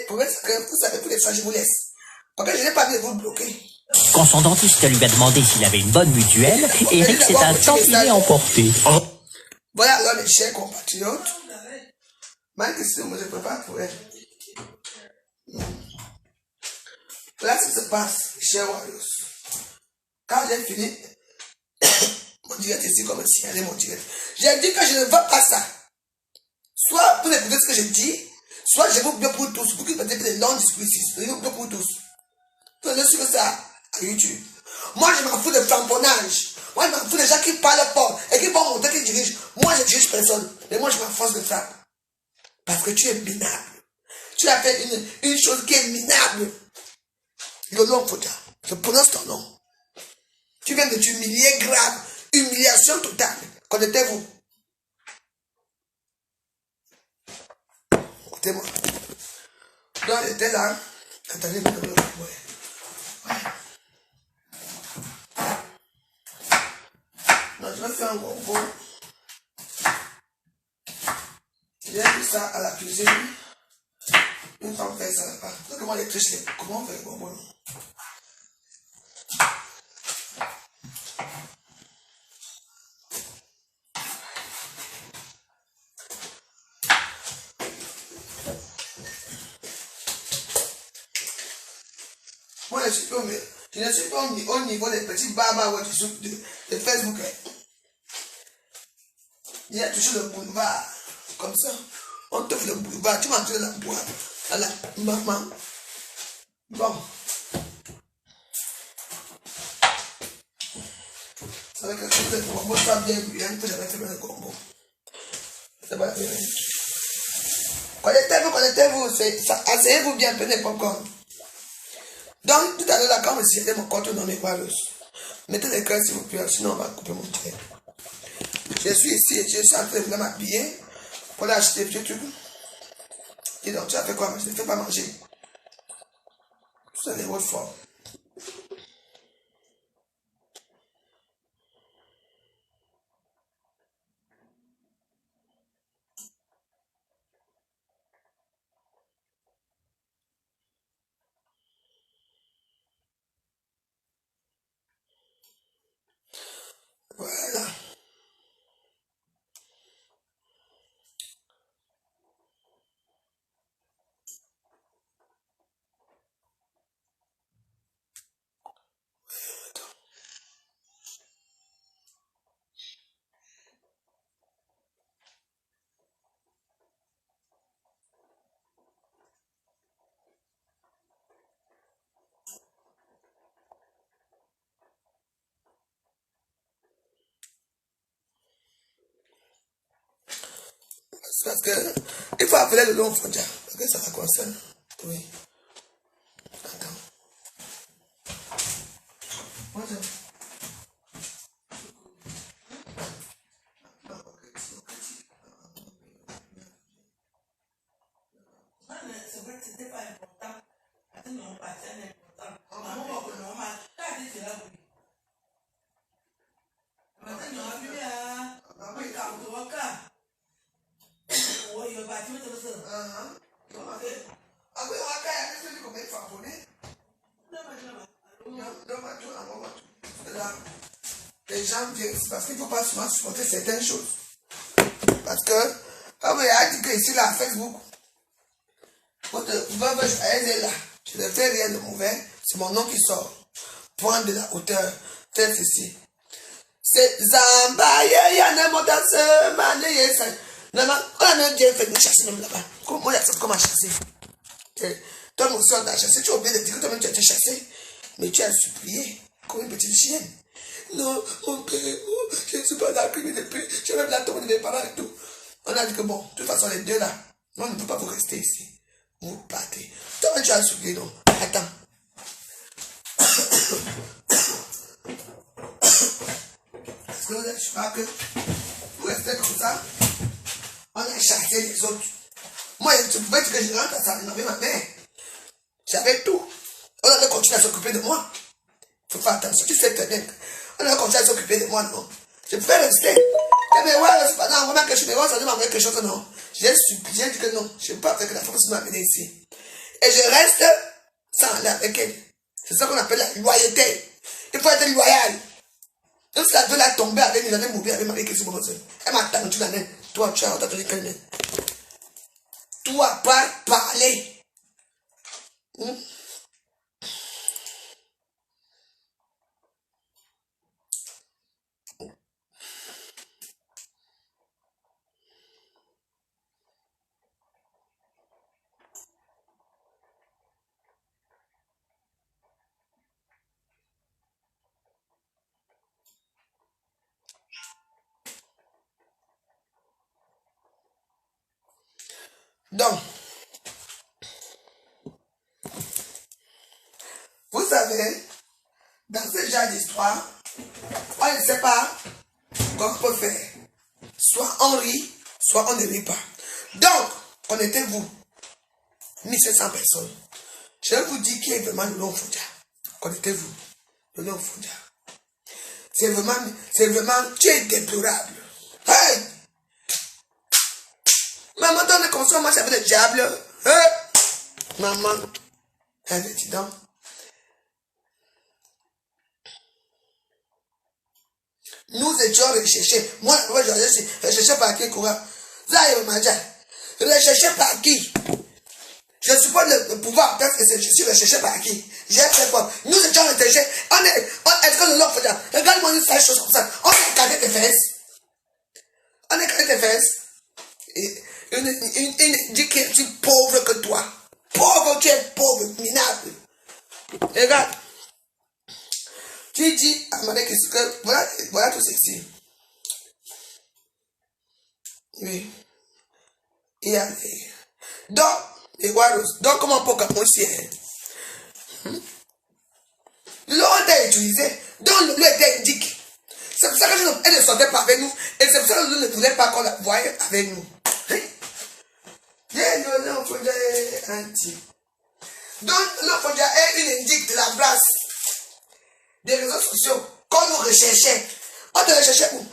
Pour les soins, je vous laisse. Parce que je n'ai pas vu vous bloquer. Quand son dentiste lui a demandé s'il avait une bonne mutuelle, Eric s'est un tantinet emporté. Voilà alors mes chers compatriotes. Ma question, moi je prépare pour elle. Voilà ce qui se passe, chers Warriors. Quand j'ai fini, mon direct ici comme un signalé mon direct. J'ai dit que je ne veux pas ça. Soit vous écoutez ce que je dis, soit je vous bloque pour tous. Pour qu'il peut-être des longs discours ici. Je vous bloque pour tous. Prenez sur ça à YouTube. Moi je m'en fous de tamponnage. Moi je m'en fous des gens qui parlent fort et qui vont montrer qu'ils dirigent. Moi je dirige personne. Mais moi je m'enfonce de frappe. Parce que tu es minable. Tu as fait une chose qui est minable. Lolo Foda, je prononce ton nom. Tu viens de t'humilier grave. Humiliation totale. Connaissez-vous? Écoutez-moi. Donc j'étais là. Attendez, non, je vais faire un bonbon. J'ai mis ça à la cuisine. Une femme fait ça là-bas. Donc comment les tricher? Comment on fait le bonbon? Moi, je ne suis pas au niveau des petits barbares de Facebook. Il y a toujours le boulevard. Comme ça. On te fait le boulevard. Tu m'as entré dans la boîte. À la maman. Bon. Avec quelque chose de bonbon, ça bien bien. Que j'avais fait le bonbon. C'est pas la peine. Connectez-vous. Asseyez-vous bien, prenez popcorn. Donc, tout à l'heure, là, quand vous essayez mon compte dans mes paroles, mettez les cœurs s'il vous plaît, sinon on va couper mon trait. Je suis ici et je suis en train de m'habiller pour aller acheter des trucs. Et donc, tu as fait quoi? Je ne fais pas manger. Tout ça, les mots forts. Voilà. Parce que il faut appeler le long Fondia. Parce que ça la concerne. Oui. Attends. Moi, je... C'est vrai que c'était pas important. Attends, non, pas c'est important. Normal. T'as dit c'est là, oui. Attends, non, oui, ah. Oui, quand tu vois ça. Oui, il va te mettre ça. Ah oui, on va faire un peu comme il faut abonner. Là, les gens viennent parce qu'il ne faut pas souvent supporter certaines choses. Parce que, comme il a dit que ici, là, Facebook, elle est là. Je ne fais rien de mauvais. C'est mon nom qui sort. Prendre de la hauteur. Tel ceci. C'est Zamba, Yana Motas, Mané, ça. On a même bien fait de chasser même là-bas. Comment il y a ça comme à chasser? Toi, mon soeur, t'as chassé. Tu as oublié de dire que toi-même tu as été chassé. Mais tu as supplié comme une petite chienne. Non, mon père, je ne suis pas là, depuis. J'ai même la tombe de mes parents et tout. On a dit que bon, de toute façon, les deux là, on ne peut pas vous rester ici. Vous partez. Toi, tu as supplié, non? Attends. Est-ce que vous êtes sûr que vous restez comme ça? On a chassé les autres. Moi, tu pouvais dire que je rentre à ça, j'avais ma mère. J'avais tout. On avait continué à s'occuper de moi. Il faut faire attention, tu sais très bien. On avait continué à s'occuper de moi, non? Je pouvais rester. Mais ouais, c'est pas non, vraiment que je me vois, ça m'a fait quelque chose, non? J'ai supplié, j'ai dit que non, je ne peux pas faire que la France m'amène ici. Et je reste sans aller avec elle. C'est ça qu'on appelle la loyauté. Il faut être loyal. Donc si la deux l'a tombé avec lui, il avait mouillé avec Marie Christine Bomosène. Elle m'a attendu la main. Toi, tu as entendu qu'elle est. Toi, pas parler. Donc, vous savez, dans ce genre d'histoire, on ne sait pas comment on peut faire. Soit on rit, soit on ne rit pas. Donc, connaissez-vous 1700 personnes. Je vous dis qui est vraiment le long Foudia. Connaissez-vous le long Foudia. C'est vraiment, tu es déplorable. Hey! Maman, on est comme ça, moi, ça fait le diable. Hey! Maman, dis donc. Nous étions recherchés. Moi, je recherchais par qui, quoi? Recherché par qui? Je suppose le pouvoir, parce que je suis recherché par qui? J'ai fait quoi? Nous étions recherchés. Est-ce que le Lord Foudia, regarde-moi une sale chose comme ça. On a gardé tes fesses. On a gardé tes fesses. Et une dit que tu es pauvre que toi. Pauvre, tu es pauvre, minable. Et regarde. Tu dis à Marie que voilà tout ceci. Oui. Il y a donc, les Warros, donc comment on peut commencer? L'eau était utilisée, donc l'eau était indiqué. C'est pour ça qu'elle ne sortait pas avec nous. Et c'est pour ça que nous ne voulons pas qu'on la voie avec nous. Donc, l'eau Foudia est une indique de la place des réseaux sociaux qu'on nous recherchait. On te recherchait où?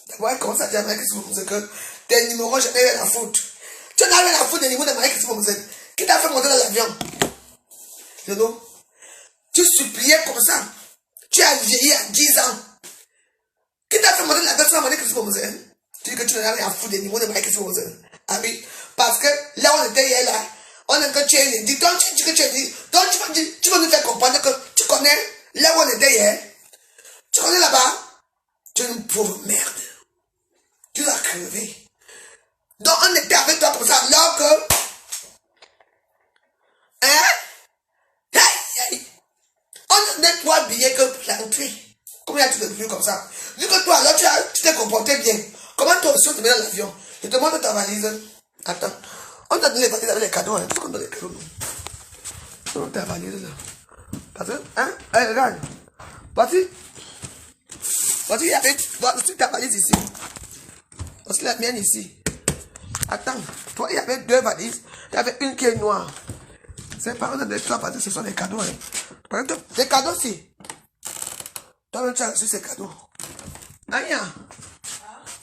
D'abord, elle commence à dire à Marie-Christine Bomosène que tes numéros, j'en ai rien à foutre. Tu n'as rien à foutre des numéros de Marie-Christine Bomosène. Qui t'a fait monter dans l'avion? Tu suppliais comme ça. Tu as vieilli à 10 ans. Qui t'a fait monter dans l'avion sur Marie-Christine Bomosène? Tu dis que tu n'as rien à foutre des numéros de Marie-Christine Bomosène. Ah oui, parce que là on était hier là. On est que tu es dit, donc tu dis que tu es dit, donc tu vas nous faire comprendre que tu connais là où on était hier. Tu connais là-bas. Tu es une pauvre merde. Tu vas crever. Donc on était avec toi comme ça, alors que. Hein? Hey. On donnait 3 billets que pour l'entrée. Combien tu veux comme ça? Vu que toi, alors tu t'es comporté bien. Comment toi aussi on te met dans l'avion? Je te montre ta valise. Attends. On t'a donné les valises avec les cadeaux. Qu'est-ce qu'on donne les cadeaux? Non, ta valise là. Parce que, hein? Hey, regarde. Voici, il y avait. Voici ta valise ici. Voici la mienne ici. Attends. Toi, il y avait 2 valises. Il y avait une qui est noire. C'est pas de toi parce que ce sont des cadeaux. Hein. Par exemple, des cadeaux si. Toi-même, tu as reçu ces cadeaux. Anya.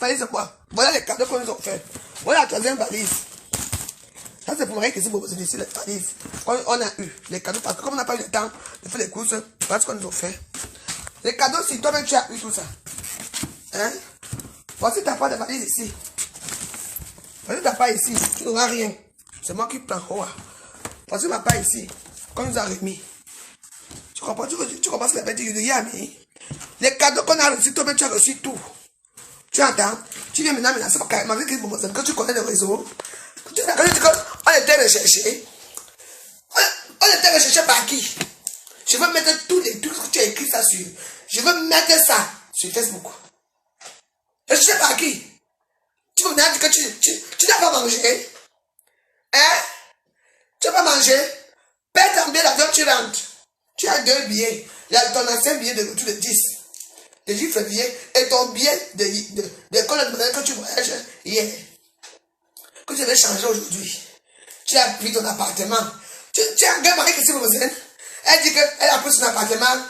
Valise quoi? Voilà les cadeaux qu'on nous a fait. Voilà la 3e valise. Ça, c'est pour Marie-Christine Bomosène ici, les valises. On a eu les cadeaux parce que comme on n'a pas eu le temps de faire les courses, voilà ce qu'on nous a fait. Les cadeaux, si toi-même tu as eu tout ça. Hein? Voici ta part de valise ici. Voici ta part ici. Tu n'auras rien. C'est moi qui prends. Oh, voici ma part ici. Qu'on nous a remis. Tu comprends? Tu comprends ce que je veux dire? Les cadeaux qu'on a reçus, toi-même tu as reçu tout. Tu entends? Tu viens maintenant menacer Marie-Christine Bomosène que tu connais le réseau. Tu as dit qu'on était recherché. On était recherché par qui? Je veux mettre tous les trucs que tu as écrit ça sur. Je veux mettre ça sur Facebook. Recherché par qui? Tu veux me dire que tu n'as pas mangé? Hein? Tu n'as pas mangé? Paie ton billet d'avion, tu rentres. Tu as 2 billets. Il y a ton ancien billet de retour de 10. De 10 février. Et ton billet d'école de que tu voyages hier. Que tu devais changer aujourd'hui. Tu as pris ton appartement. Tu as regardé Marie-Christine Bomosène. Elle dit qu'elle a pris son appartement.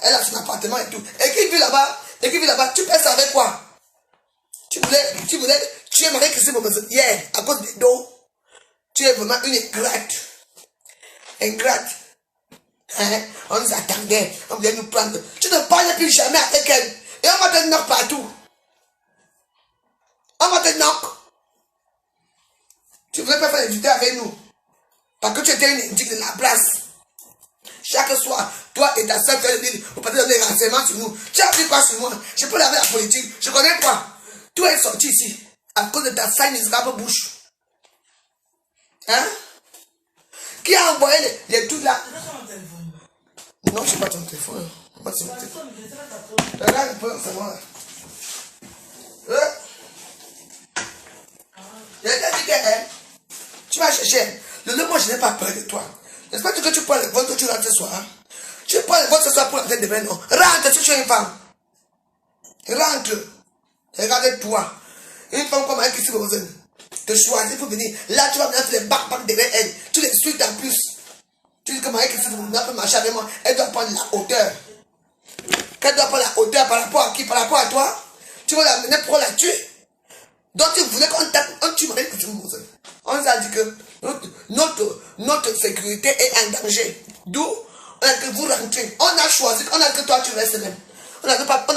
Elle a son appartement et tout. Et qui vit là-bas? Tu penses avec quoi? Tu voulais tuer Marie-Christine Bomosène hier à cause des dos. Tu es vraiment une ingrate. Ingrate. Hein? On nous attendait, on voulait nous prendre. Tu ne parles plus jamais avec elle. Et on va te knock partout. On va te knock. Tu ne voulais pas faire des vidéos avec nous. Parce que tu étais une indique de la place. Chaque soir, toi et ta soeur, vous partez donner des renseignements sur nous. Tu as appris quoi sur moi? Je peux laver la politique. Je connais quoi? Tout est sorti ici. À cause de ta sale misérable bouche. Hein? Qui a envoyé les trucs là? Non, je n'ai pas ton téléphone. Moi, c'est mon téléphone. Regarde un peu, c'est moi. Je t'ai dit que tu vas chercher. Moi, je n'ai pas peur de toi. J'espère que tu prends le vol que tu rentres ce soir. Tu prends le vol ce soir pour rentrer demain, non? Rentre si tu es une femme. Rentre. Regarde-toi. Une femme comme elle qui s'est besoin. Te choisir pour venir. Là, tu vas venir faire les bacs derrière elle. Tu les suis en plus. Tu dis que Marie Christine peut marcher avec moi. Elle doit prendre la hauteur. Qu'elle doit prendre la hauteur par rapport à qui? Par rapport à toi? Tu vas la mener pour la tuer. Donc tu voulais qu'on tape, on tue Marie Christine. On nous a dit que notre sécurité est en danger. D'où on a que vous rentrez. On a choisi, on a que toi tu restes même. On n'avait pas peur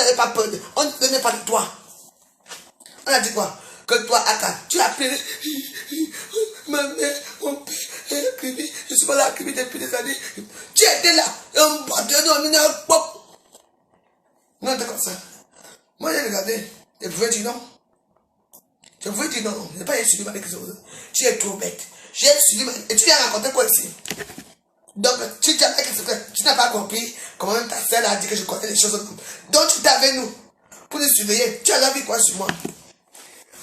de, on ne donnait pas de toi. On a dit quoi? Que toi, Aka, tu as pleuré. Ma mère, mon père, elle a crié. Je suis pas là à crier depuis des années. Tu étais là. On battait dans un pop. Non, t'es comme ça. Moi, j'ai regardé. Je pouvais dire non. Je pouvais dire non. Je n'ai pas suivi avec les autres. Tu es trop bête. J'ai suivi. Et tu viens raconter quoi ici? Donc, tu n'as pas compris comment même ta sœur a dit que je connais les choses. Donc, tu étais avec nous pour nous surveiller. Tu as la vie quoi sur moi?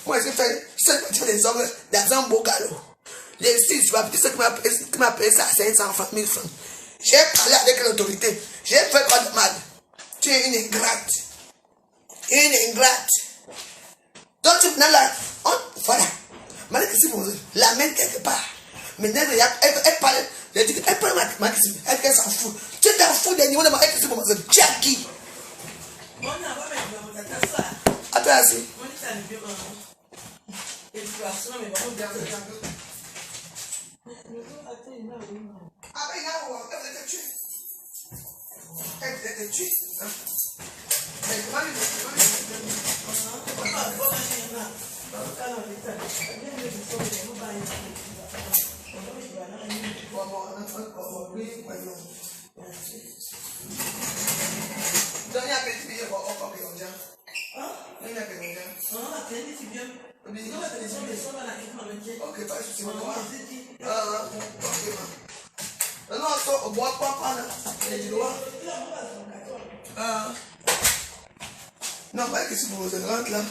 Moi, j'ai fait des hommes dans un beau galop. Les six, tu vas dire ce qui m'a payé ça à 500 000 francs. J'ai parlé avec l'autorité. J'ai fait quoi de mal? Tu es une ingrate. Une ingrate. Donc, tu venais là. Voilà. Malgré que c'est pour la main quelque part. Maintenant, elle parle. Elle parle elle s'en fout. Tu t'en fous des niveaux de ma ex. Tu es à qui? À toi aussi. Ok, pas de souci. Non, on boit pas prendre. Non, pas que si vous rentrez là.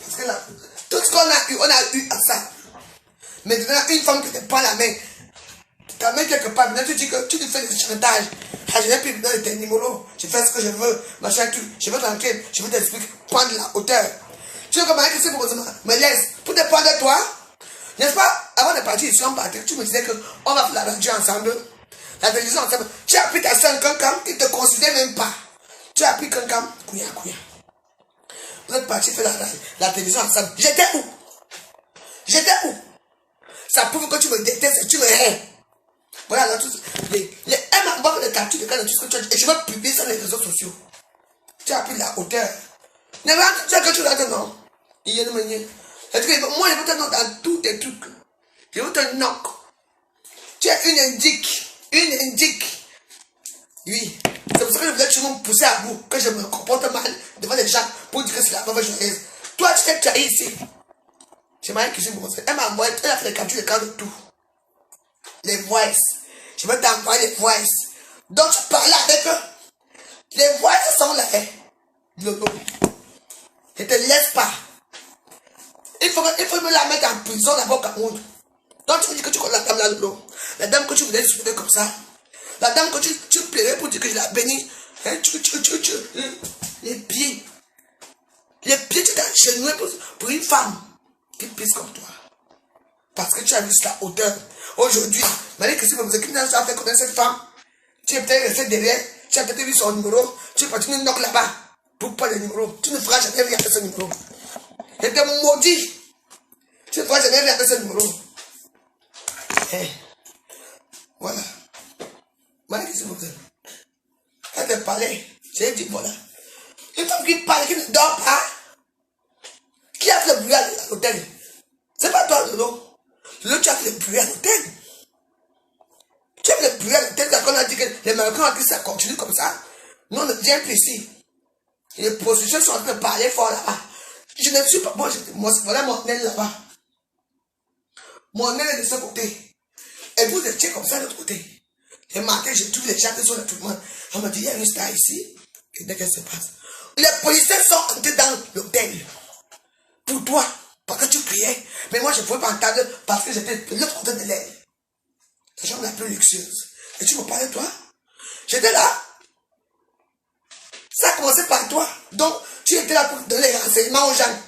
Parce que là, tout ce qu'on a eu, on a eu à ça. Maintenant, une femme qui te prend la main, ta main quelque part, maintenant tu dis que tu lui fais des chantages. Ah, je n'ai plus besoin de tes numéros. Je fais ce que je veux. Machin, je veux tranquille. Je veux t'expliquer. Prendre la hauteur. Tu veux que Marie Christine me laisse pour te prendre de toi? N'est-ce pas? Avant de partir ici, on partait. Tu me disais qu'on va faire la radio ensemble. La télévision ensemble. Tu as pris ta soeur Kankam qui ne te considère même pas. Tu as pris Kankam. Kouya. Vous êtes partis faire la télévision ensemble. J'étais où? Ça prouve que tu me détestes et tu me hais. Voilà, là, tout. Elle m'envoie les captures de cas de tout ce que tu as dit. Et je vais publier ça sur les réseaux sociaux. Tu as pris la hauteur. Tu as que tu rentres, non? Il y a une manière. Moi, je veux te knock dans tous tes trucs. Je veux te knock. Tu es une indique. Oui. C'est pour ça que je voulais toujours me pousser à bout. Que je me comporte mal devant les gens pour dire que c'est la mauvaise joyeuse. Toi, tu t'es trahi ici. C'est Marie qui s'est montrée. Elle m'a envoyé, elle a fait les captures de cas de tout. Les voices. Je vais t'envoyer les voices. Donc, tu parles avec eux. Les voices sont là. Lolo. Je te laisse pas. Il faut me la mettre en prison d'abord qu'à monde. Donc tu me dis que tu connais la dame là, Lolo. La dame que tu voulais soulever comme ça. La dame que tu plairais pour dire que je la bénis. Hein, les pieds. Tu t'es agenouillé pour une femme qui pisse comme toi. Parce que tu as vu la hauteur. Aujourd'hui, Marie Christine me dit que tu as fait connaître cette femme. Tu es peut-être resté derrière. Tu as peut-être vu son numéro. Tu es parti une knock là-bas. Pour pas le numéro. Tu ne feras jamais rien avec ce numéro. Je te maudis. Tu ne pourras jamais regarder ce numéro. Voilà. Voilà qui se pose. Quand tu parlais, j'ai dit voilà. Une femme qui parle, qui ne dort pas, qui a fait le bruit à l'hôtel. C'est pas toi, Lolo. Lolo, tu as fait le bruit à l'hôtel. Tu as fait le bruit à l'hôtel quand on a dit que les Américains ont dit que ça continue comme ça. Nous, on ne vient plus ici. Et les prostituées sont en train de parler fort là-bas. Je ne suis pas. Voilà mon aile là-bas. Mon aile est de ce côté. Et vous étiez comme ça de l'autre côté. Le matin, j'ai trouvé les gens qui sont là, tout le monde. On m'a dit, il y a une star ici. Et dès qu'elle se passe. Les policiers sont entrés dans l'hôtel. Pour toi. Parce que tu criais. Mais moi, je ne pouvais pas entendre parce que j'étais de l'autre côté de l'aile. La chambre la plus luxueuse. Et tu me parlais, toi? J'étais là. Ça a commencé par toi. Donc, tu étais là pour donner les renseignements aux gens.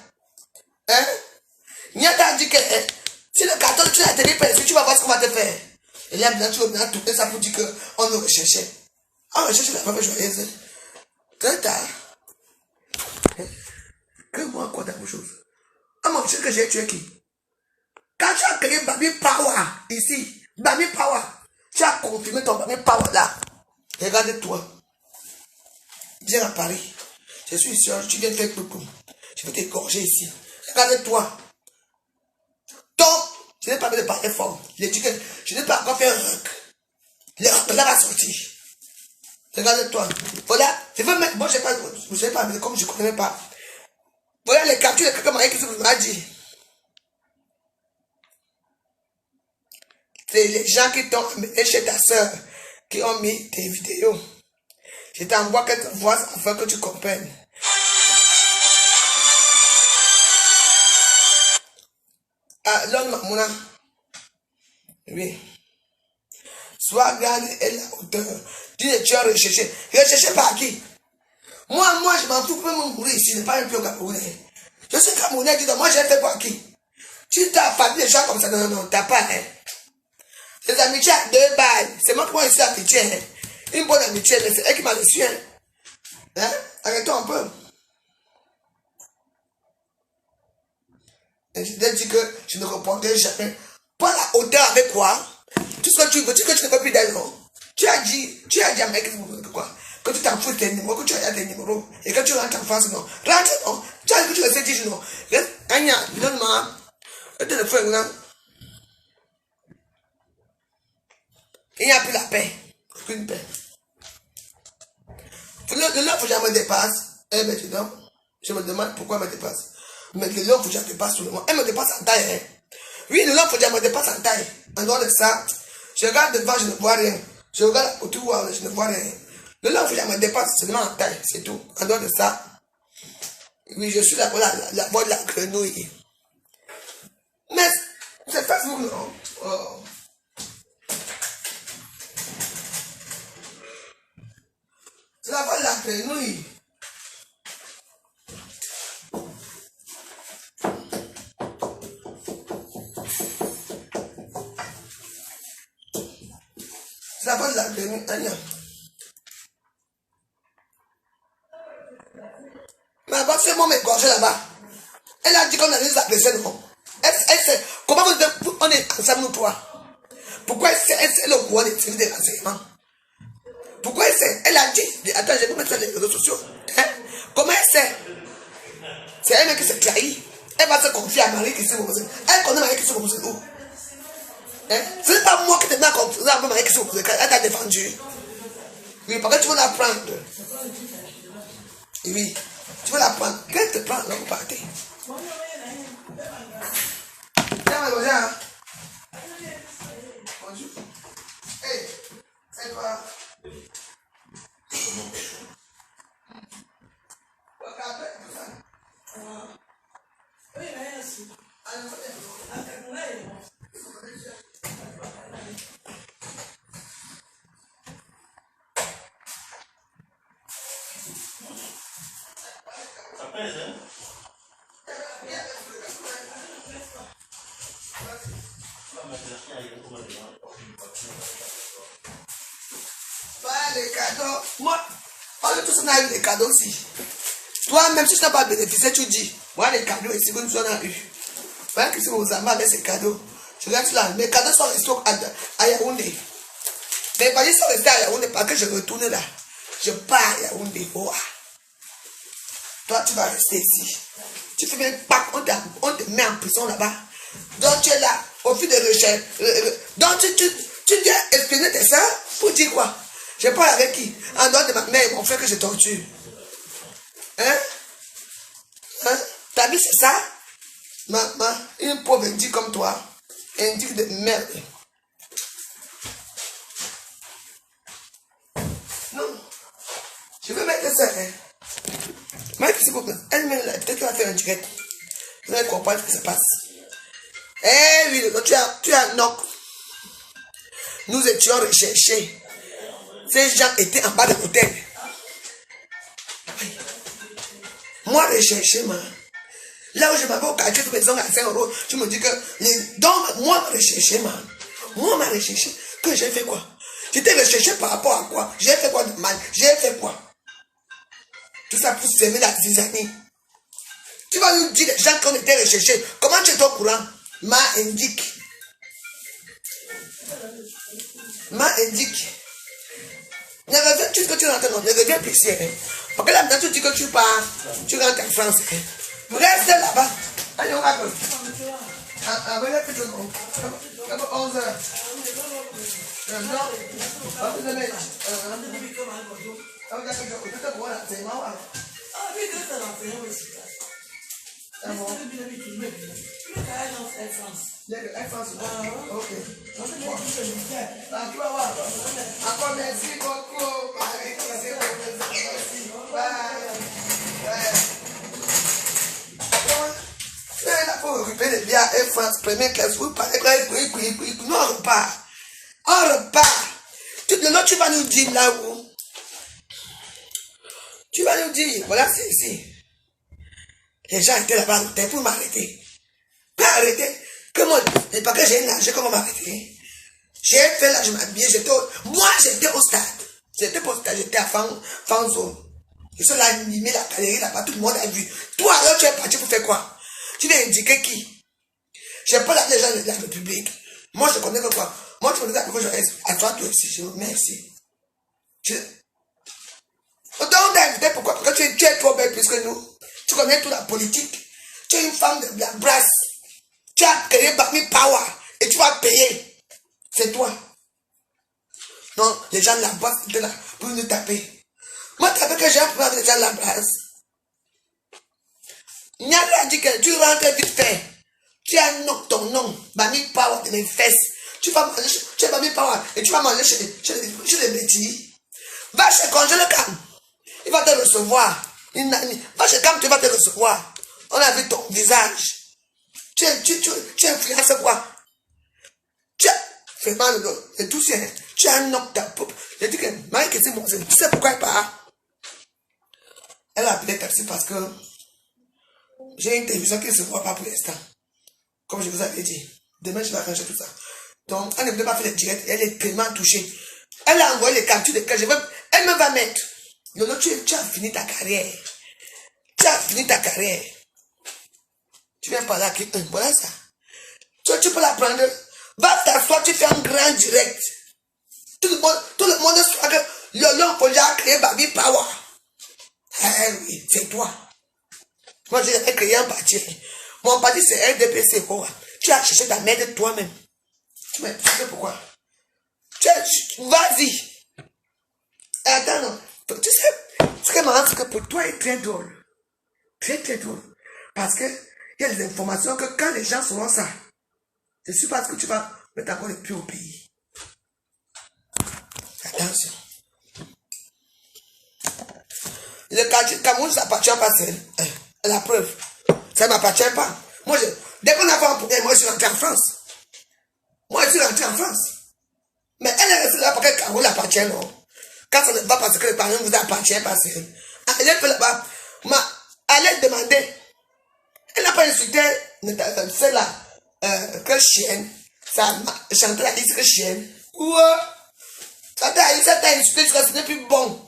Hein? Nyata a dit que si le carton tu l'as tenu perçu, tu vas voir ce qu'on va te faire. Et là, maintenant, tu vas bien tourner ça pour dire qu'on nous recherchait. On recherche la femme joyeuse. Très tard. Que moi, quoi d'autre chose? Ah, mon Dieu, que j'ai tué qui? Quand tu as créé Baby Power ici, Baby Power, tu as confirmé ton Baby Power là. Regarde-toi. Viens à Paris. Je suis sûr, tu viens faire coucou. Je vais t'égorger ici. Regarde-toi. Donc, je n'ai pas besoin de parler fort. Je dis que je n'ai pas encore fait un rock. Le rock là va sortir. Regarde-toi. Voilà. Je veux mettre. Moi, je ne sais pas, mais comme je ne connais pas. Voilà les captures de quelqu'un qui m'a dit. C'est les gens qui t'ont amené chez ta soeur qui ont mis tes vidéos. Je t'envoie quelques voix afin que tu comprennes. Ah, l'homme Mamouna. Oui. Sois grande et la hauteur. Dis que tu as recherché. Recherché par qui? Moi, je m'en fous pour me mourir ici. Je n'ai pas un peu Camerounais. Je suis Camerounais, dis donc, moi, j'ai fait par qui? Tu t'as pas des gens comme ça. Non, non, t'as pas, hein. Les amitiés à 2 balles. C'est moi qui m'en suis amitié, hein. Une bonne amitié, mais c'est elle qui m'a reçu, hein. Hein? Arrête-toi un peu. Et je t'ai dit que je ne répondrai jamais. Pas la hauteur avec quoi? Tout ce que tu veux, tu ne veux plus d'elle, non? Tu as dit à mec quoi? Que tu t'en fous de tes numéros, que tu as tes numéros, et que tu rentres en France, non? Rentre, non? Tu as dit que tu restes 10 jours, non? Anya, donne-moi le téléphone, là. Il n'y a plus la paix. Aucune paix. Le long, faut que je me dépasse. Eh bien, je me demande pourquoi elle me dépasse. Mais le long, faut que je me dépasse tout le monde. Elle me dépasse en taille, hein. Oui, le long, faut que je me dépasse en taille. En dehors de ça, je regarde devant, je ne vois rien. Je regarde autour, je ne vois rien. Le long, faut que je me dépasse seulement en taille, c'est tout. En dehors de ça, oui, je suis la voix de la grenouille. Mais, c'est Facebook, non? Oh. C'est la voix de la grenouille. C'est la voix de la grenouille, Anya. Ma bosse, c'est moi m'égorger là-bas. Elle a dit qu'on allait les apprécier, non? Elle sait. Comment on est ensemble, nous trois? Pourquoi elle sait le courant des renseignements? Pourquoi elle sait? Elle a dit. Attends, je vais mettre sur les réseaux sociaux. Hein? Comment elle sait? C'est elle qui s'est trahie. Elle va se confier à Marie qui s'est proposée. Elle connaît Marie qui s'est proposée où? Hein? Ce n'est pas moi qui te mets en confiance avec Marie qui s'est proposée. Elle t'a défendu. Oui, parce que tu veux la prendre. Oui, tu veux la prendre. Qu'elle te prend, là, vous partez. Viens, Maloja. Bonjour. Hey, c'est quoi? Les cadeaux. Moi, on est tous on a eu des cadeaux aussi. Toi, même si tu n'as pas bénéficié, tu dis, moi, les cadeaux ici, que nous en avons eu. Voilà que c'est aux amants avec ses cadeaux. Je reste là. Mes cadeaux sont restés à Yaoundé. Mes valises sont restés à Yaoundé parce que je retourne là. Je pars à Yaoundé. Oh. Toi, tu vas rester ici. Tu fais bien pas, on te met en prison là-bas. Donc tu es là, au fil de recherche. Donc tu dois espionner tes soeurs pour dire quoi? Je parle avec qui? En dehors de ma mère et mon frère que je torture. Hein? Ta vie c'est ça? Maman, une pauvre indique comme toi. Indique de merde. Non. Je veux mettre ça. Hein? Mais c'est pour elle même là, peut-être qu'elle va faire un direct. Vous allez comprendre ce qui se passe. Eh oui, tu as knock. Nous étions recherchés. Ces gens étaient en bas de l'hôtel. Moi recherché, man. Là où je m'avais au quartier de maison à 5 €, tu me dis que donc moi recherché, man. Moi m'a recherché. Que j'ai fait quoi? J'étais recherché par rapport à quoi? J'ai fait quoi de mal? J'ai fait quoi? Tout ça pour s'aimer la zizanie. Tu vas nous dire les gens qui ont été recherchés. Comment tu es au courant? Ma indique. Ne reviens plus que tu rentres, non. Ne reviens plus ici. Hein. Parce que là, maintenant, tu dis que tu pars. Tu rentres en France. Hein. Reste là-bas. Allez, on va. Venez plus tôt. 11 heures. Non. Encore merci beaucoup. Là, pour occuper les biens Air France, première classe, vous parlez, non, on repart. On repart. Le tu vas nous dire là où. Tu vas nous dire, voilà, c'est ici. Les gens étaient là-bas, pour m'arrêter. Pas arrêter. Et parce que j'ai nagé, comment m'arrêter? J'ai fait là, je m'habillais, moi j'étais au stade. J'étais à Fanzone. Je suis là, animé la galerie là-bas, tout le monde a vu. Toi alors tu es parti pour faire quoi? Tu n'as indiqué qui? J'ai pas les gens de la République. Moi je connais que quoi? Moi je connais que je reste. À toi aussi, je vous remercie. Donc on t'a invité pourquoi? Parce que tu es trop belle plus que nous. Tu connais toute la politique. Tu es une femme de la brasse. Tu as créé Bami Power et tu vas payer. C'est toi. Non, les gens de la brasse étaient là pour nous taper. Moi, tu as que j'ai un problème avec les gens de la brasse. Nyala a dit que tu rentres vite fait. Tu as ton nom, Bami Power de mes fesses. Tu vas manger, tu es Bami Power et tu vas manger chez les bêtis. Va chez Congé le Cam. Il va te recevoir. Va chez Cam, tu vas te recevoir. On a vu ton visage. Tu influences quoi? Tu fais mal et tout ça. Tu as un knock ta poupe. J'ai dit que Marie Kézé Monsel, tu sais pourquoi elle part? Elle a appelé taxi parce que j'ai une télévision qui ne se voit pas pour l'instant. Comme je vous avais dit. Demain, je vais arranger tout ça. Donc, elle ne voulait pas faire les directs. Elle est tellement touchée. Elle a envoyé les captures de cas. Elle me va mettre. Lolo, tu as fini ta carrière. Tu as fini ta carrière. Tu viens parler à quelqu'un. Voilà ça. Tu peux la prendre. Va t'asseoir, tu fais un grand direct. Tout le monde soit que Lolo Polly a créé Baby Power. Eh oui, c'est toi. Moi, j'ai créé un parti. Mon parti, c'est RDPC. Tu as cherché ta merde toi-même. Tu sais pourquoi? Vas-y. Attends, non. Tu sais, ce qui est marrant, c'est que pour toi, c'est très drôle. Très, très drôle. Parce que il y a des informations que quand les gens sauront ça, je suis pas que tu vas mettre encore le pied au pays. Attention. Le Cameroun, ça n'appartient pas à celle. La preuve. Ça ne m'appartient pas. Moi, dès qu'on a fait un problème, moi, je suis rentré en France. Moi, je suis rentré en France. Mais elle est restée là parce que le Cameroun appartient, non? Quand ça ne va pas parce que le parent vous appartient, parce que elle est là-bas. Allez demander. Elle n'a pas insulté celle-là. Que chienne. Ça chantait la liste que chienne. Ouais. Ça t'a insulté jusqu'à ce n'est plus bon.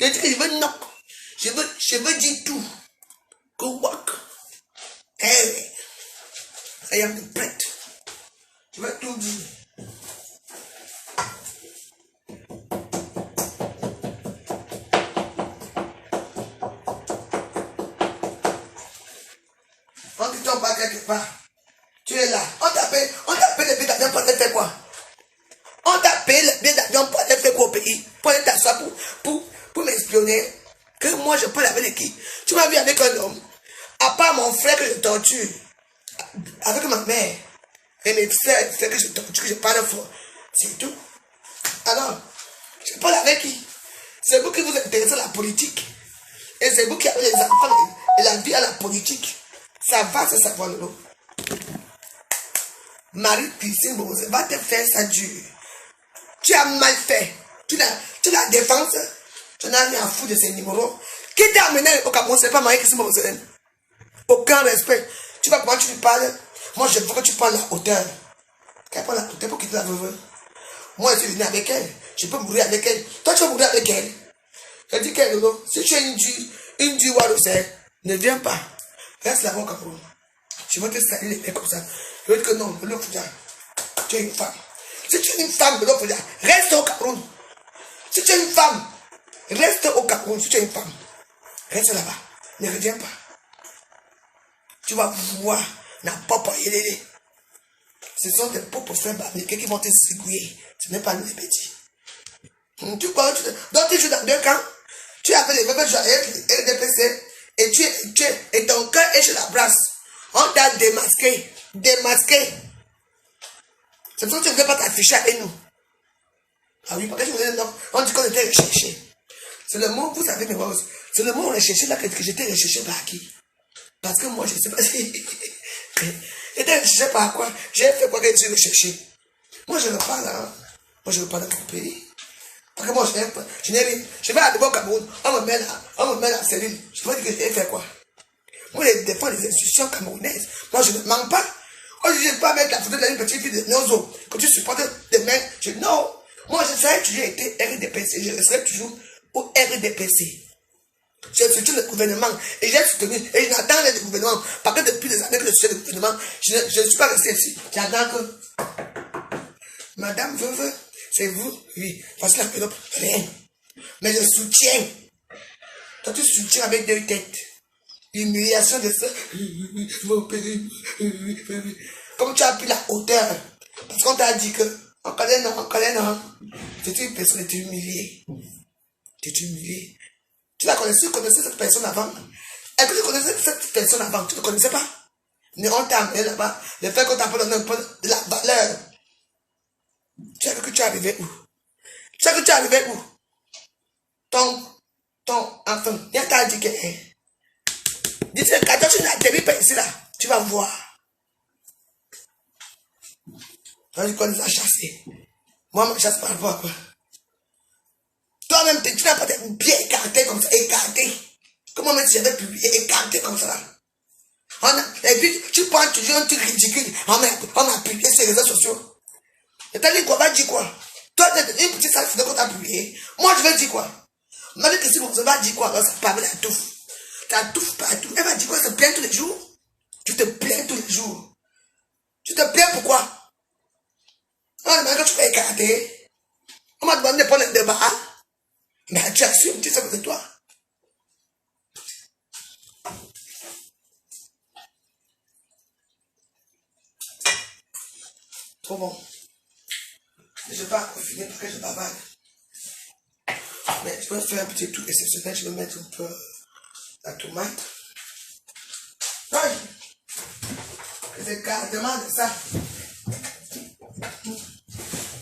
Je dis que je veux knock. Je veux dire tout. Go walk. Eh oui. I am the bread. Tu vas tout dire. On ne tombe pas quelque part. Tu es là. On t'a payé le billet d'avion pour aller faire quoi? On t'a payé le billet d'avion pour aller faire quoi au pays? Pour aller t'asseoir pour m'espionner. Que moi je parle avec qui? Tu m'as vu avec un homme. À part mon frère que je torture. Avec ma mère. Et mes frères que je torture, que je parle fort. C'est tout. Alors, je parle avec qui? C'est vous qui vous intéressez à la politique. Et c'est vous qui avez les enfants et la vie à la politique. Ça va se savoir le lot. Marie-Christine Bose va te faire ça dur. Tu as mal fait. Tu la défense. Tu n'as rien à foutre de ces numéros. Qui t'a amené au Cameroun? Ce n'est pas Marie-Christine Bose. Aucun respect. Tu vois comment tu lui parles? Moi, je veux que tu parles la hauteur. Qu'elle parle la hauteur pour quitter la veuve. Moi, je suis venu avec elle. Je peux mourir avec elle. Toi, tu vas mourir avec elle. Je dis qu'elle, si tu es une du Wallousset, ne viens pas. Reste là-bas au Cameroun. Je vais te salir les mecs comme ça. Je vais dire que non, le Foudia, tu es une femme. Si tu es une femme, le Foudia, reste au Cameroun. Si tu es une femme, reste au Cameroun. Si tu es une femme, reste là-bas. Ne reviens pas. Tu vas voir, n'a pas parlé. Ce sont des pauvres frères bamniqués qui vont te secouer. Ce n'est pas nous les petits. Tu crois que donc tu joues dans deux camps. Tu as fait les mêmes choses avec les RDPC et ton cœur est chez la brasse. On t'a démasqué. Démasqué. C'est pour ça que tu ne veux pas t'afficher avec nous. Ah oui, parce que je vous dis non. On dit qu'on était recherché. C'est le mot, vous savez, mes roses. C'est le mot recherché là que j'étais recherché par qui? Parce que moi, je ne sais pas si. J'étais recherché par quoi? J'ai fait quoi que je suis recherché? Moi, je ne veux pas là. Moi, je ne veux pas dans mon pays. Parce que moi, je n'ai rien. Je vais à au Cameroun. On me met dans la cellule. Je vais dire que j'ai fait quoi? Moi, je défends les institutions camerounaises. Moi, je ne mens pas. Aujourd'hui, je ne vais pas mettre la photo de la petite fille de Nozo que tu supportes demain. Non. Moi, je serai toujours été RDPC. Je resterai toujours au RDPC. J'ai soutenu le gouvernement et j'ai soutenu et je n'attends le gouvernement parce que depuis des années que je suis le gouvernement, je ne suis pas resté ici. J'attends que Madame Veuve, c'est vous, oui, parce que la pédope, rien. Mais je soutiens. Toi, tu soutiens avec deux têtes. Humiliation de ça. Mon père. Comme tu as pris la hauteur, parce qu'on t'a dit que, en connaît non. C'est une personne qui est humiliée. Tu es humilié. Tu connaissais cette personne avant? Est-ce que tu connaissais cette personne avant? Tu ne connaissais pas? Mais on t'a amené là-bas. Le fait qu'on t'a pas donné un peu de la valeur. Tu sais que tu es arrivé où? Tu sais que tu es arrivé où? Ton enfant, il t'a dit que. Dis que quand tu n'as pas ici là, tu vas voir. On dit qu'on les a chassés. Moi, je ne chasse pas rapport à quoi? Toi-même, tu n'as pas tes pieds écartés comme ça, écartés. Comment même si j'avais publié écarté comme ça? Et puis, tu prends toujours un truc ridicule. On a publié sur les réseaux sociaux. Et t'as dit quoi? Va dire quoi? Toi, tu as une petite salle qu'on t'a publié. Moi, je vais dire quoi? Marie Christine Bose va dire quoi? Alors, ça parle de la touffe. Ta touffe partout. Elle va dire quoi? Elle se plaint tous les jours. Tu te plains tous les jours. Tu te plains pourquoi? On m'a demandé que tu peux écarter. On m'a demandé de prendre un débat. Mais tu assumes, tu sais que c'est toi. Trop bon. Je ne vais pas finir parce que je bavarde. Mais je vais faire un petit truc exceptionnel. Je vais mettre un peu la tomate. Oui. C'est carrément de ça.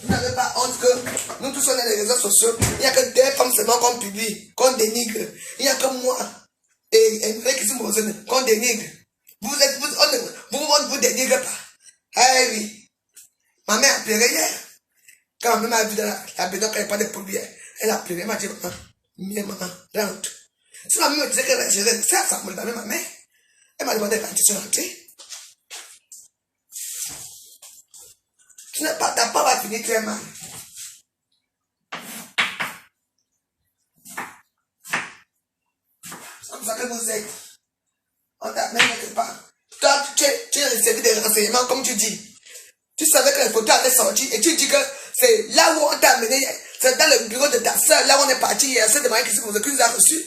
Vous n'avez pas honte que nous tous on est les réseaux sociaux. Il n'y a que des femmes seulement qu'on publie, qu'on dénigre. Il n'y a que moi et Christine Bose qu'on dénigre. Vous dénigrez pas. Ah oui. Ma mère a pleuré hier. Quand ma mère a vu dans la bédon, quand il n'y a pas de produits, elle a pleuré. Elle m'a dit, maman, rentre. Si ma mère me disait qu'elle gérait ça me l'a ma mère. Elle m'a demandé quand tu suis rentrée. Ta part va finir très mal. C'est comme ça que vous êtes. On t'a même quelque part. Toi, tu es le service des renseignements, comme tu dis. Tu savais que les photos allaient sortir et tu dis que c'est là où on t'a amené, c'est dans le bureau de ta soeur, là où on est parti hier, c'est de manière qui nous a reçus.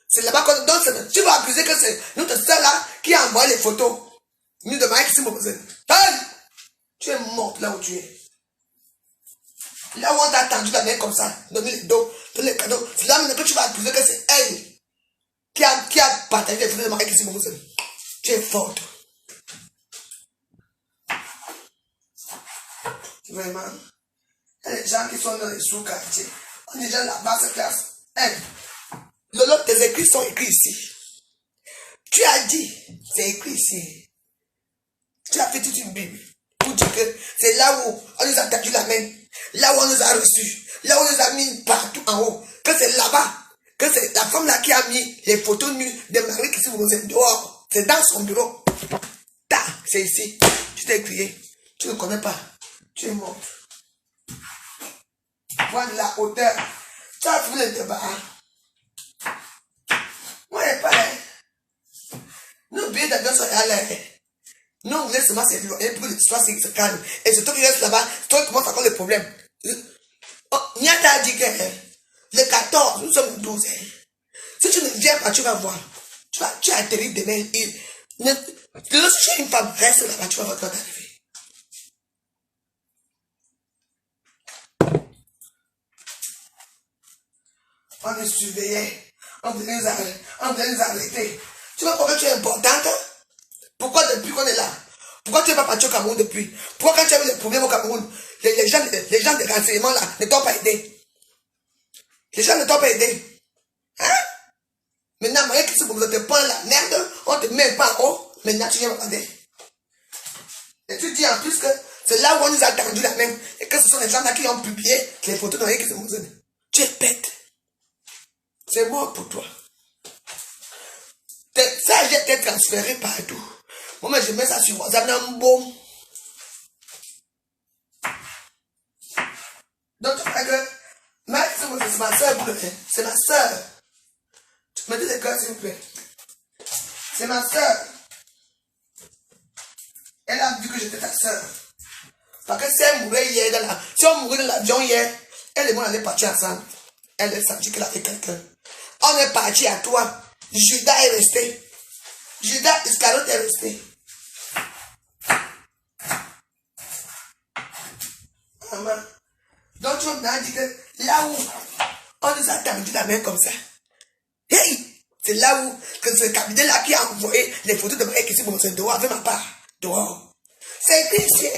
C'est là-bas qu'on donne. Tu vas accuser que c'est notre soeur là qui a envoyé les photos. Nous de manière qui s'est tu es morte là où tu es. Là où on t'a attendu la main comme ça, donner les dos, donner les cadeaux, c'est là que tu vas accuser que c'est elle qui a partagé les photos de manière qui s'est tu es forte. Vraiment. Il y a des gens qui sont dans les sous-quartiers. On est déjà dans la basse classe. Lolo, tes écrits sont écrits ici. Tu as dit, c'est écrit ici. Tu as fait toute une Bible pour dire que c'est là où on nous a tendu la main, là où on nous a reçus, là où on nous a mis partout en haut, que c'est là-bas, que c'est la femme là qui a mis les photos nues de Marie qui vous êtes dehors. C'est dans son bureau. C'est ici. Tu t'es crié. Tu ne connais pas. Tu es morte. Voilà la hauteur. Tu as fini le débat. Moi, je n'ai pas l'air. Nos billets d'avion sont à l'air. Nous, on voulait seulement s'éloigner pour que l'histoire se calme. Et c'est toi qui restes là-bas. C'est toi qui commences à avoir le problème. Niata a dit que le 14, nous sommes le 12. Si tu ne viens pas, tu vas voir. Tu as atterri demain. Si tu es une femme, reste là-bas. Tu vas voir quand t'arriver. On nous surveillait, on venait nous arrêter. Tu vois pourquoi tu es importante? Pourquoi depuis qu'on est là? Pourquoi tu n'es pas parti au Cameroun depuis? Pourquoi quand tu as eu des problèmes au Cameroun, les gens de renseignement là ne t'ont pas aidé? Les gens ne t'ont pas aidé. Hein? Maintenant, Marie qui vous te prend la merde, on ne te met pas en haut, maintenant tu viens m'attendre. Et tu dis en plus que c'est là où on nous a tendu la main et que ce sont les gens là qui ont publié les photos de Marie qui se vous. Tu es bête. C'est mort pour toi. Ça, j'ai été transféré partout. Moi, je mets ça sur WhatsApp dans un bon. Donc, tu vois que c'est ma soeur, c'est ma soeur. Tu me dis les gars, s'il vous plaît. C'est ma soeur. Elle a vu que j'étais ta soeur. Parce que si elle mourait hier, si on mourait dans l'avion hier, elle et moi, on allait partir ensemble. Elle a senti qu'elle avait quelqu'un. On est parti à toi. Judas est resté. Judas Iscariote est resté. Maman. Donc tu m'as dit que là où on nous a tendu la main comme ça. Hey! C'est là où que ce cabinet-là qui a envoyé les photos de ma qui sont dehors avec ma part. Dehors. C'est écrit ici.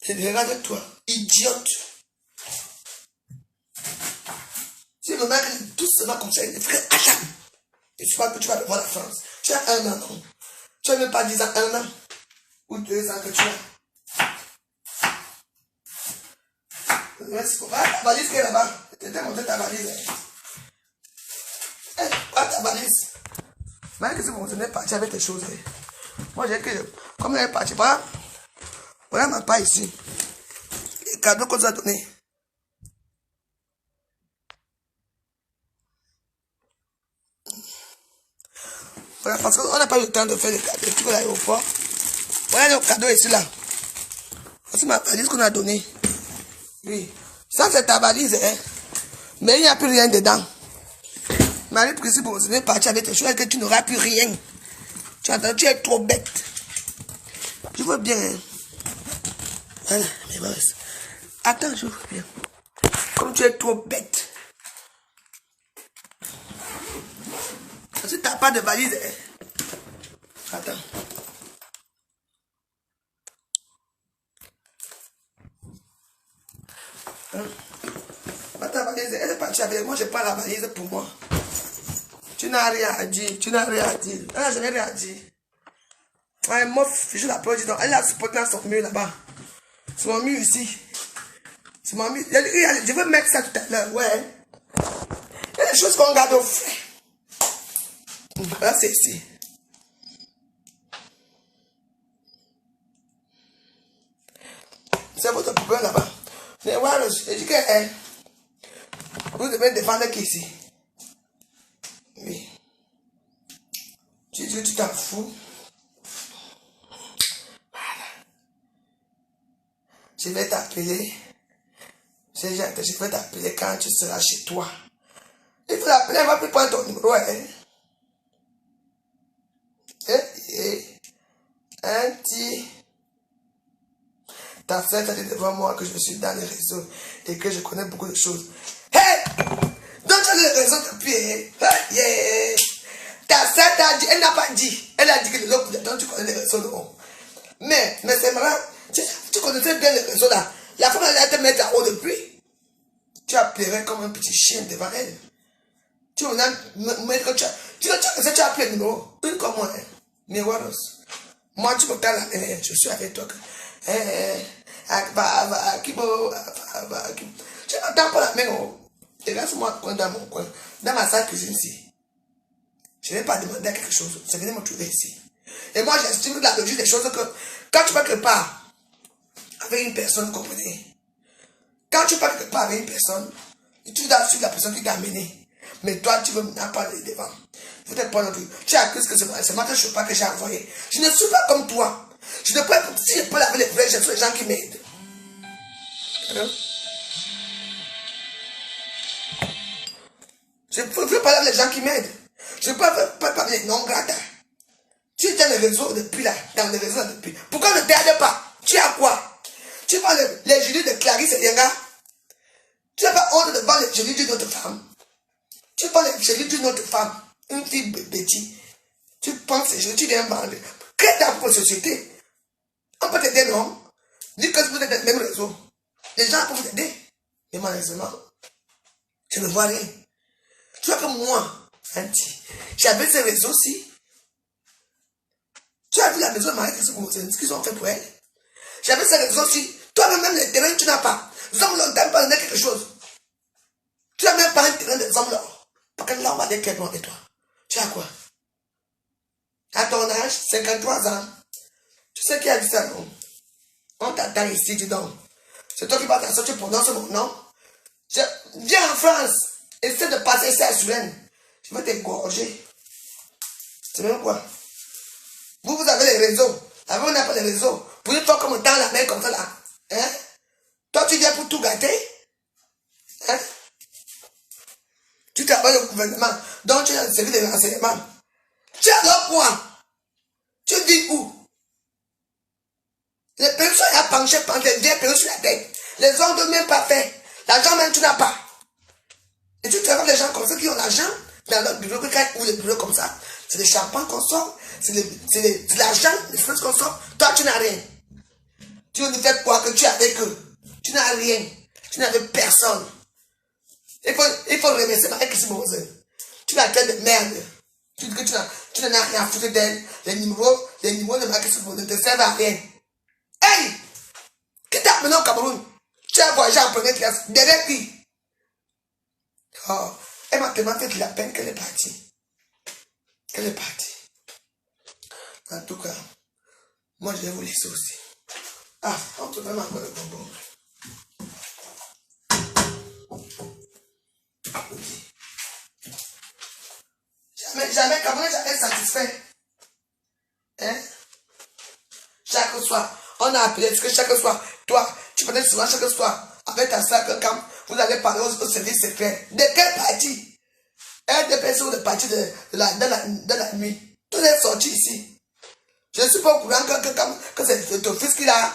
C'est regarde-toi. Idiote. Si le mec tout seulement comme ça, il est frère Adam. Et tu crois que tu vas voir la France. Tu as 1 an, non? Tu n'as même pas 10 ans, 1 an. Ou 2 ans que tu as. Merci pour ta valise qui est là-bas. Je t'ai montré ta valise. Pas ta valise. Même que si vous venez partir avec tes choses. Moi j'ai que. Comme elle est partie, voilà ma part ici. Les cadeaux qu'on nous a donnés. Voilà, parce qu'on n'a pas eu le temps de faire les trucs à l'aéroport. Voilà le cadeau ici là. C'est ma valise qu'on a donnée. Oui. Ça c'est ta valise, hein. Mais il n'y a plus rien dedans. Marie, pour que si vous êtes parti avec tes choses, que tu n'auras plus rien. Tu es trop bête. Je vois bien, hein. Voilà, mais bon, attends, je vois bien. Comme tu es trop bête. Si tu n'as pas de valise, hein. Attends. Hein? Ta valise, elle est partie avec moi, je prends la valise pour moi. Tu n'as rien à dire, tu n'as rien à dire. Elle n'a jamais rien à dire. Ouais, moi, je l'applaudis donc. Elle a supporté dans son mur là-bas. C'est mon mur ici. C'est mon mur. Je veux mettre ça tout à l'heure, ouais. Il y a des choses qu'on garde au frais. Là, c'est ici. C'est votre poubelle là-bas. Mais voilà, je dis que vous devez défendre qui ici. Oui. Tu dis que tu t'en fous. Je vais t'appeler. Je vais t'appeler quand tu seras chez toi. Il faut l'appeler, elle va plus prendre ton numéro. Hein. Un petit. Ta soeur t'a dit devant moi que je suis dans les réseaux et que je connais beaucoup de choses. Hey! Donc tu as les réseaux depuis. Yeah! Ta soeur t'a dit, elle n'a pas dit. Elle a dit que les autres, donc tu connais les réseaux. Non. Mais c'est marrant. Tu connaissais bien les réseaux là. La femme elle allait te mettre en haut depuis. Tu appellerais comme un petit chien devant elle. Tu vas mettre que tu as appelé le numéro. Une comme moi. Miroiros. Moi, tu me parles, je suis avec toi. Tu n'entends pas la main. Et là, c'est moi dans mon coin. Dans ma salle cuisine ici. Je n'ai pas demandé à quelque chose. C'est venu me trouver ici. Et moi, j'estime la logique des choses que quand tu vas quelque part avec une personne, vous comprenez? Quand tu pars quelque part avec une personne, tu dois suivre la personne qui t'a amené. Mais toi, tu veux maintenant pas aller devant. Vous n'êtes pas non plus. Tu accuses que c'est moi que je ne sais pas que j'ai envoyé. Je ne suis pas comme toi. Je ne peux pas, si je peux laver les vrais, je suis les gens qui m'aident. Je ne peux pas laver les gens qui m'aident. Je ne peux pas parler les non grata. Tu es dans les réseaux depuis là, dans les réseaux depuis. Pourquoi ne t'aides pas? Tu as quoi? Tu vois les génies de Clarisse et Yenga? Tu n'as pas honte de voir les génies d'une autre femme? Tu vois les génies d'une autre femme? Une fille bêtise. Tu penses que tu viens vendre. Crée ta propre société. On peut t'aider, non? Dis que vous êtes dans le même réseau. Les gens peuvent t'aider. Mais malheureusement, je ne vois rien. Tu vois que moi, j'avais ces réseaux-ci. Tu as vu la maison de Marie, ce qu'ils ont fait pour elle? J'avais ces réseaux-ci. Toi-même, les terrains, tu n'as pas. Les hommes n'ont pas donné quelque chose. Tu n'as même pas un terrain des hommes là. Parce que là, on va dire quelqu'un avec toi. Tu as quoi? À ton âge, 53 ans. Tu sais qui a dit ça, non? On t'attend ici, dis donc. C'est toi qui vas t'asseoir, tu prononces mon nom. Viens en France. Essaie de passer ça sur elle. Je vais t'égorger. C'est même quoi? Vous avez les réseaux. Là-bas, on n'a pas les réseaux. Vous pouvez faire comme dans la main comme ça là. Hein? Toi, tu viens pour tout gâter? Hein? Tu travailles au gouvernement. Donc, tu as le service de renseignement. Tu as le quoi? Tu dis où? Les personnes à pencher par des vieilles personnes sur la tête. Les ongles même pas fait. L'argent même tu n'as pas. Et tu travailles avec les gens comme ça qui ont l'argent dans leur bureau, ou les bureaux comme ça. C'est des champagnes qu'on sort, c'est de l'argent, les choses qu'on sort. Toi tu n'as rien. Tu ne fais quoi que tu es avec eux. Tu n'as rien. Tu n'avais personne. Il faut remercier Marie-Christine Mose. Tu as tête de merde. Tu dis que tu n'en as rien à foutre d'elle. Les numéros de Marie-Christine Mose ne te servent à rien. Hey! Qui t'a amené au Cameroun? Tu as voyagé en première classe. Derrière qui? Oh, elle m'a tellement fait de la peine qu'elle est partie. Elle est partie. En tout cas, moi je vais vous laisser aussi. Ah, on peut même avoir le bonbon. Jamais Cameroun, jamais satisfait. Hein? Chaque soir, on a appelé, parce que chaque soir, toi, tu prenais souvent chaque soir, avec ta soeur, quand vous allez parler au service secret. De quelle partie? Elle des personnes de partie de la nuit. Tout est sorti ici. Je ne suis pas au courant que c'est ton fils qui l'a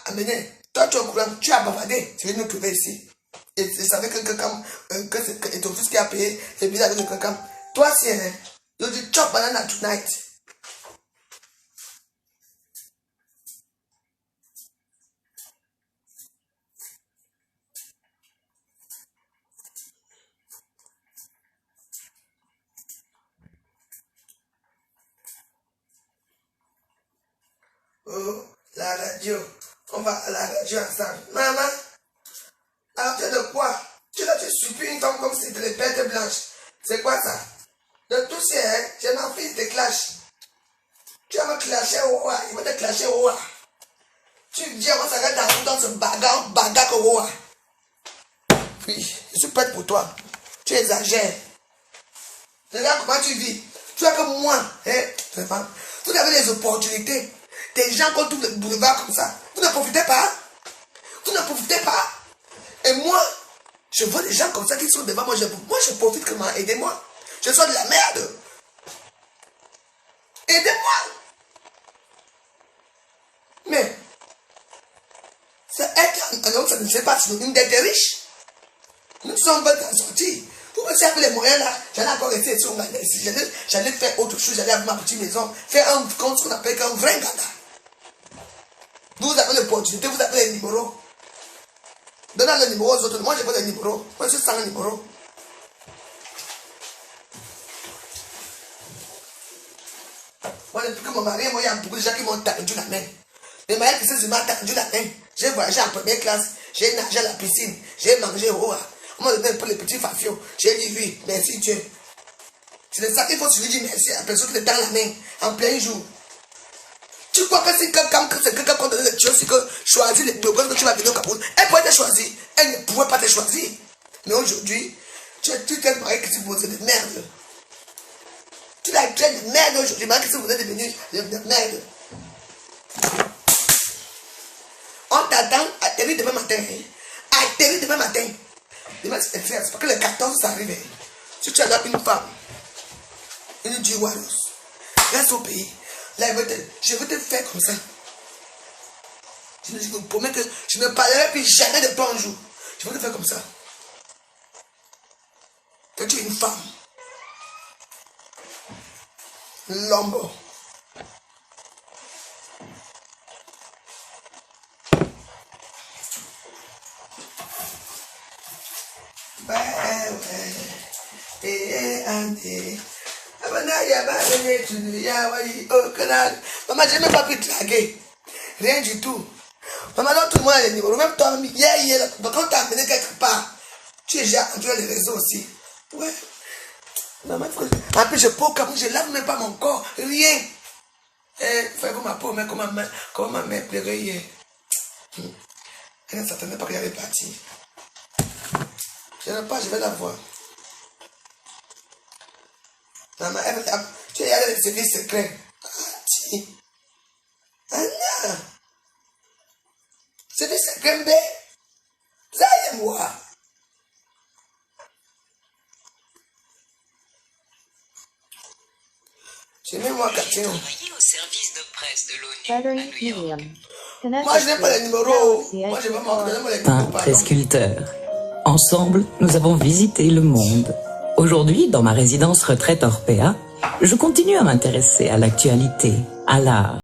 amené. Toi, tu es au courant, tu as bavardé, tu viens nous trouver ici. Et tu savais que c'est ton fils qui a payé les billets avec quelqu'un. Toi, c'est un. You do chop banana tonight. Oh, la radio. On va à la radio ensemble. Maman, alors tu es de quoi? Tu suis une femme comme si c'était les bêtes blanches. C'est quoi ça? De tout ça, hein? J'ai ma fille te clash. Tu vas me clasher au roi. Il va te clasher au roi. Tu dis, on s'arrête dans ce bagarre au roi. Oui, je suis prête pour toi. Tu exagères. Regarde comment tu vis. Tu vois comme moi, hein? Vous avez des opportunités. Des gens qui ont tout le boulevard comme ça. Vous ne profitez pas. Je vois des gens comme ça qui sont devant moi. Moi, je profite comment? Aidez-moi. Je sors de la merde. Aidez-moi. Mais, c'est être un homme, ça ne fait pas synonyme d'être riche. Nous sommes pas en sortie. Pour me servir les moyens là, j'allais encore rester sur ma ici. J'allais faire autre chose, j'allais avoir ma petite maison, faire un compte qu'on appelle un vrai gala. Vous avez l'opportunité, vous avez les numéros. Donnez le numéro aux autres. Moi, j'ai pas les numéros. Moi, je suis sans numéro. Moi, depuis que mon mari et moi, il y a beaucoup de gens qui m'ont tendu la main. Les mariés qui se m'ont tendu la main. J'ai voyagé en première classe. J'ai nagé à la piscine. J'ai mangé au roi. On m'a donné un peu les petits fafios. J'ai dit oui, merci Dieu. C'est de ça qu'il faut se lui dire merci à la personne qui te tend la main en plein jour. Tu crois que c'est quelqu'un qu'on donne les choses, c'est que choisir les programmes que tu vas venir au Cameroun. Elle pourrait te choisir. Elle ne pouvait pas te choisir. Mais aujourd'hui, tu es marié qui se posait de merde. Tu l'as créé de merde aujourd'hui, marié qui se posait devenir de merde. On t'attend, atterrir demain matin. Atterrir demain matin. Demain c'est parce que le 14 ça arrive. Si tu as là une femme, une Diouanos, reste au pays. Là, je veux te faire comme ça. Je vous promets que je ne parlerai plus jamais de toi un jour. Je veux te faire comme ça. Que tu es une femme. Lombo. Maman, j'ai même pas pu draguer. Rien du tout. Maman, non, tout le monde a les numéros. Même toi, hier, quand on t'a amené quelque part, tu es déjà entré dans les réseaux aussi. Ouais. Maman, en plus, je peux comme je lave même pas mon corps. Rien. Frère, comme ma peau, mais comment ma mère pleurait hier. Elle ne s'attendait pas qu'elle allait partir. Je n'ai pas, je vais la voir. Maman, tu es allé dans le service secret. Anna, service secret, mais ça y est, moi. J'ai mis moi Catherine. Envoyé au service de presse de l'ONU à New York. Moi, je n'ai pas les numéros. Moi, je vais m'en donner les numéros. Peintre et sculpteur. Ensemble, nous avons visité le monde. Aujourd'hui, dans ma résidence retraite Orpea, je continue à m'intéresser à l'actualité, à l'art